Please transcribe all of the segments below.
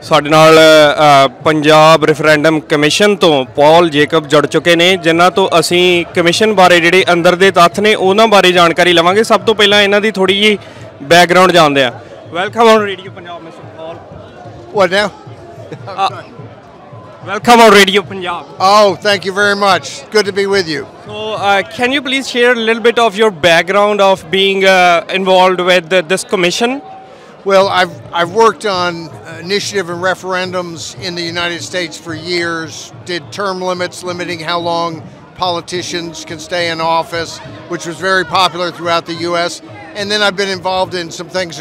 ਸਾਡੇ ਨਾਲ Punjab referendum commission ਤੋਂ ਪੌਲ ਜੇਕਬ ਜੁੜ ਚੁੱਕੇ ਨੇ ਜਿਨ੍ਹਾਂ ਤੋਂ ਅਸੀਂ ਕਮਿਸ਼ਨ ਬਾਰੇ ਜਿਹੜੇ ਅੰਦਰ ਦੇ ਤੱਥ ਨੇ ਉਹਨਾਂ ਬਾਰੇ ਜਾਣਕਾਰੀ ਲਵਾਂਗੇ। ਸਭ ਤੋਂ ਪਹਿਲਾਂ ਇਹਨਾਂ ਦੀ ਥੋੜੀ ਜਿਹੀ ਬੈਕਗ੍ਰਾਉਂਡ ਜਾਣਦੇ ਆ। Welcome on radio Punjab mister Paul. What now? Welcome on Radio Punjab. Oh, thank you very much. Good to be with you. So, can you please share a little bit of your background of being involved with this commission? Well, I've worked on initiative and referendums in the United States for years, did term limits limiting how long politicians can stay in office, which was very popular throughout the U.S. And then I've been involved in some things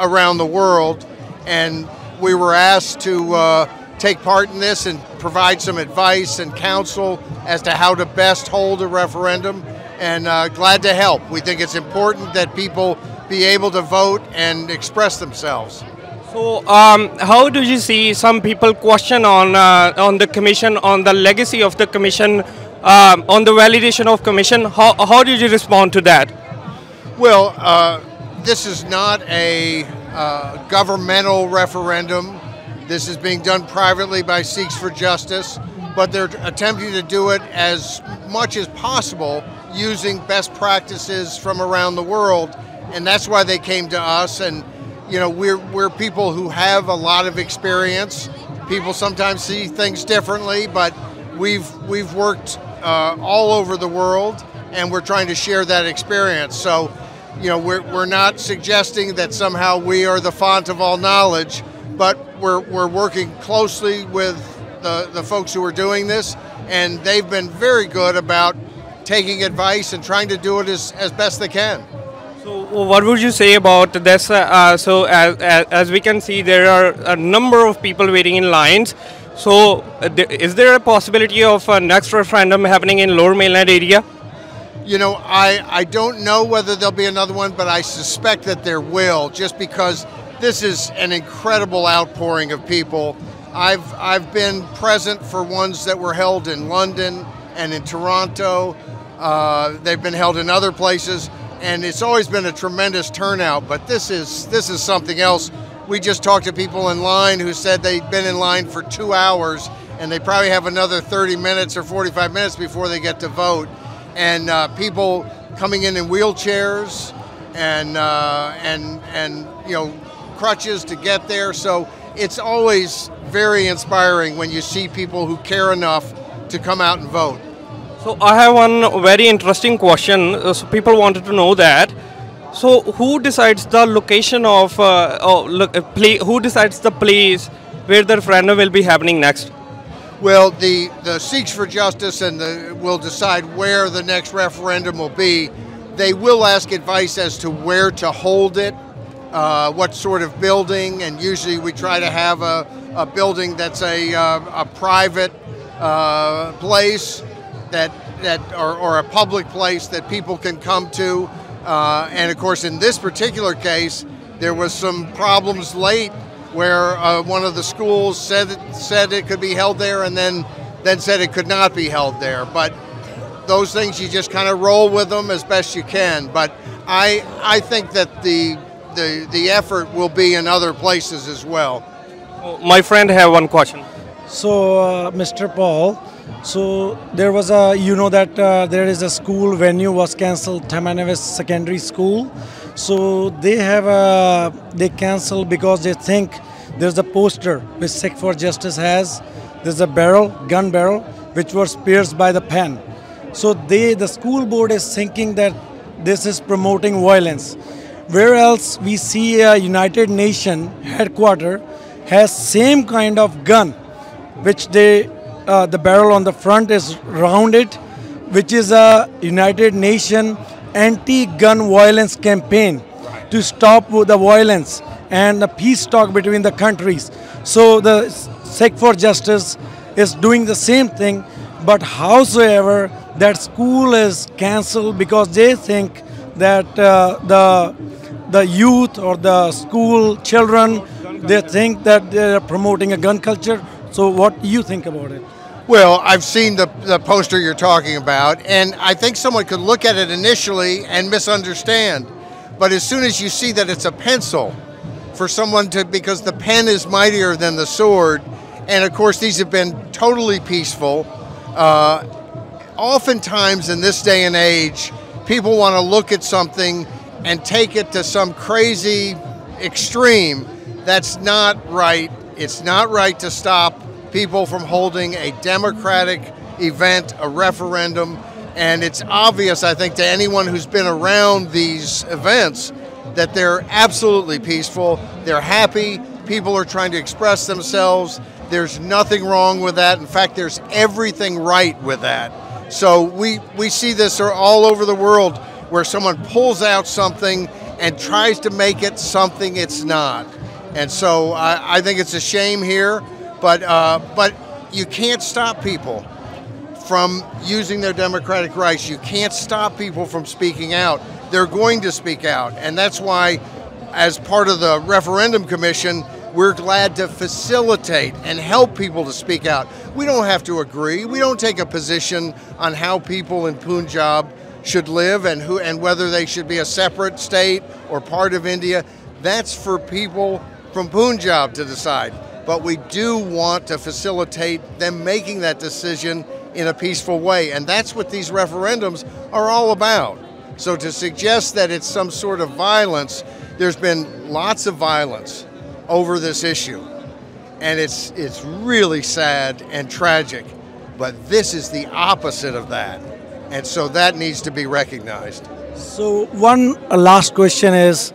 around the world, and we were asked to take part in this and provide some advice and counsel as to how to best hold a referendum, and glad to help. We think it's important that people be able to vote and express themselves. So how do you see some people question on the commission, on the legacy of the commission, on the validation of commission? How did you respond to that? Well, this is not a governmental referendum. This is being done privately by Sikhs for Justice, but they're attempting to do it as much as possible using best practices from around the world, and that's why they came to us. And you know, we're people who have a lot of experience. People sometimes see things differently, but we've worked all over the world, and we're trying to share that experience. So, you know, we're not suggesting that somehow we are the font of all knowledge, but we're working closely with the folks who are doing this, and they've been very good about taking advice and trying to do it as best they can. So what would you say about this? So as we can see, there are a number of people waiting in lines. So is there a possibility of a next referendum happening in Lower Mainland area? You know, I don't know whether there'll be another one, but I suspect that there will, just because this is an incredible outpouring of people. I've been present for ones that were held in London and in Toronto. They've been held in other places, and it's always been a tremendous turnout. But this is something else. We just talked to people in line who said they'd been in line for 2 hours, and they probably have another 30 minutes or 45 minutes before they get to vote. And people coming in wheelchairs and you know, crutches to get there. So it's always very inspiring when you see people who care enough to come out and vote. So I have one very interesting question. So people wanted to know that. So who decides the location of who decides the place where the referendum will be happening next? Well, the Sikhs for Justice will decide where the next referendum will be. They will ask advice as to where to hold it, what sort of building, and usually we try to have a building that's a private place or a public place that people can come to. And of course, in this particular case, there was some problems late where one of the schools said it could be held there, and then said it could not be held there. But those things, you just kind of roll with them as best you can. But I think that the effort will be in other places as well. My friend have one question. So, Mr. Paul, so there was there is a school venue was cancelled, Tamanevis Secondary School. So they cancelled because they think there's a poster which Sikh for Justice has. There's a gun barrel, which was pierced by the pen. So the school board is thinking that this is promoting violence. Where else we see a United Nations headquarter has same kind of gun, which the barrel on the front is rounded, which is a United Nations anti-gun violence campaign to stop the violence and the peace talk between the countries. So the Sikh for Justice is doing the same thing, but howsoever that school is cancelled because they think that the youth or the school children, they think that they are promoting a gun culture. So what do you think about it? Well, I've seen the poster you're talking about, and I think someone could look at it initially and misunderstand. But as soon as you see that it's a pencil, for someone to, because the pen is mightier than the sword. And of course, these have been totally peaceful. Oftentimes in this day and age, people want to look at something and take it to some crazy extreme. That's not right. It's not right to stop people from holding a democratic event, a referendum. And it's obvious, I think, to anyone who's been around these events that they're absolutely peaceful. They're happy. People are trying to express themselves. There's nothing wrong with that. In fact, there's everything right with that. So we see this all over the world where someone pulls out something and tries to make it something it's not. And so I think it's a shame here, but you can't stop people from using their democratic rights. You can't stop people from speaking out. They're going to speak out. And that's why, as part of the Referendum Commission, we're glad to facilitate and help people to speak out. We don't have to agree. We don't take a position on how people in Punjab should live and whether they should be a separate state or part of India. That's for people from Punjab to decide. But we do want to facilitate them making that decision in a peaceful way. And that's what these referendums are all about. So to suggest that it's some sort of violence, there's been lots of violence over this issue. And it's really sad and tragic. But this is the opposite of that. And so that needs to be recognized. So one last question is,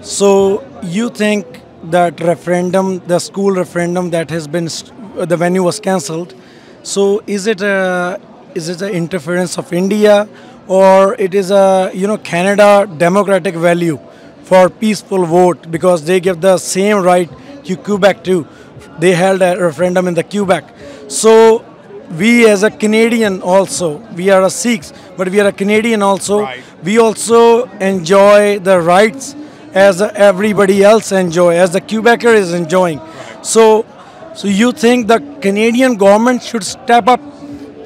so you think that referendum, the school referendum that has been, the venue was cancelled, so is it an interference of India, or it is a Canada democratic value for peaceful vote, because they give the same right to Quebec too. They held a referendum in the Quebec. So we as a Canadian also, we are a Sikhs, but we are a Canadian also. Right. We also enjoy the rights as everybody else enjoy, as the Quebecer is enjoying. Right. So you think the Canadian government should step up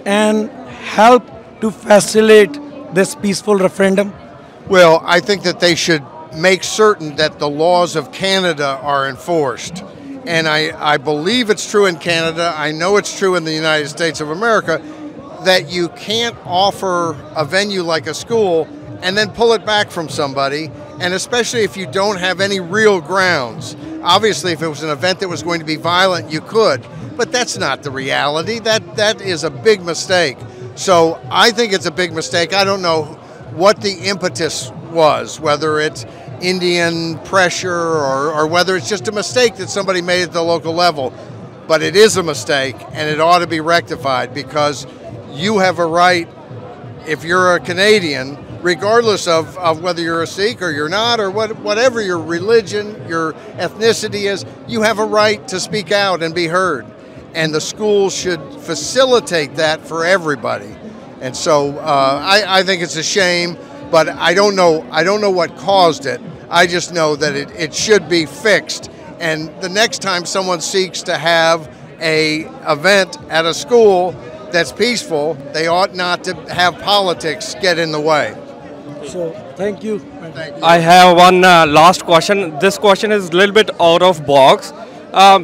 and help to facilitate this peaceful referendum? Well, I think that they should make certain that the laws of Canada are enforced. And I believe it's true in Canada, I know it's true in the United States of America, that you can't offer a venue like a school and then pull it back from somebody, and especially if you don't have any real grounds. Obviously, if it was an event that was going to be violent, you could, but that's not the reality. That is a big mistake. So I think it's a big mistake. I don't know what the impetus was, whether it's Indian pressure or whether it's just a mistake that somebody made at the local level. But it is a mistake, and it ought to be rectified, because you have a right, if you're a Canadian, regardless of whether you're a Sikh or you're not, or whatever your religion, your ethnicity is, you have a right to speak out and be heard. And the schools should facilitate that for everybody. And so I think it's a shame, but I don't know what caused it. I just know that it should be fixed. And the next time someone seeks to have an event at a school that's peaceful, they ought not to have politics get in the way. So thank you. Thank you. I have one last question. This question is a little bit out of box.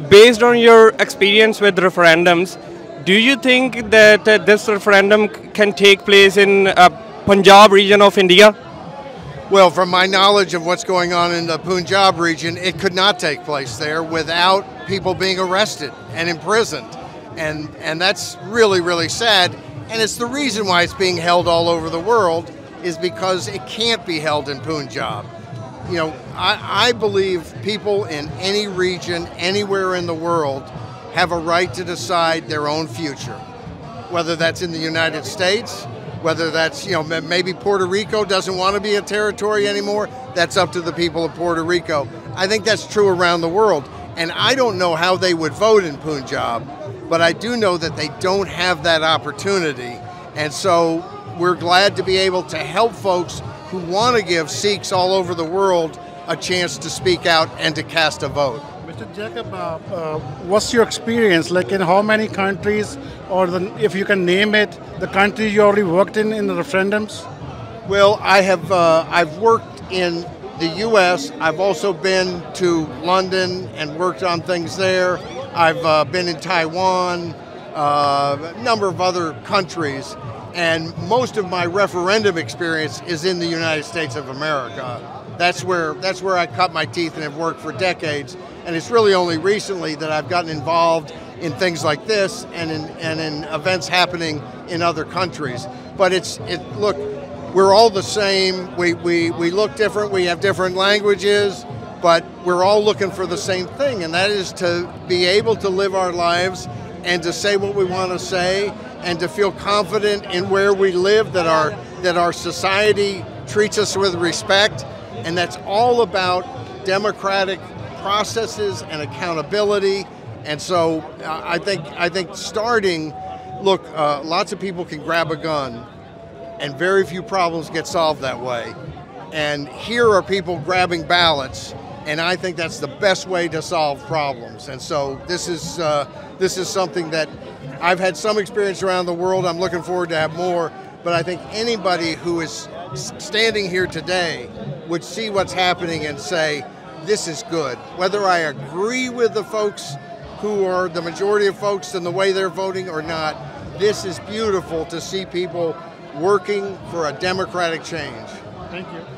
Based on your experience with referendums, do you think that this referendum can take place in Punjab region of India? Well, from my knowledge of what's going on in the Punjab region, it could not take place there without people being arrested and imprisoned. And that's really, really sad. And it's the reason why it's being held all over the world, is because it can't be held in Punjab. You know, I believe people in any region, anywhere in the world, have a right to decide their own future. Whether that's in the United States, whether that's, maybe Puerto Rico doesn't want to be a territory anymore, that's up to the people of Puerto Rico. I think that's true around the world. And I don't know how they would vote in Punjab, but I do know that they don't have that opportunity. And so we're glad to be able to help folks who want to give Sikhs all over the world a chance to speak out and to cast a vote. Mr. Jacob, what's your experience? Like, in how many countries, or if you can name it, the countries you already worked in the referendums? Well, I've worked in the U.S. I've also been to London and worked on things there. I've been in Taiwan, a number of other countries, and most of my referendum experience is in the United States of America. That's where I cut my teeth and have worked for decades. And it's really only recently that I've gotten involved in things like this and in events happening in other countries. But look, we're all the same. We look different. We have different languages, but we're all looking for the same thing, and that is to be able to live our lives and to say what we want to say and to feel confident in where we live, that our society treats us with respect, and that's all about democratic processes and accountability. And so I think starting, look, lots of people can grab a gun, and very few problems get solved that way. And here are people grabbing ballots, and I think that's the best way to solve problems. And so this is something that I've had some experience around the world. I'm looking forward to have more. But I think anybody who is standing here today would see what's happening and say, this is good. Whether I agree with the folks who are the majority of folks and the way they're voting or not, this is beautiful to see people working for a democratic change. Thank you.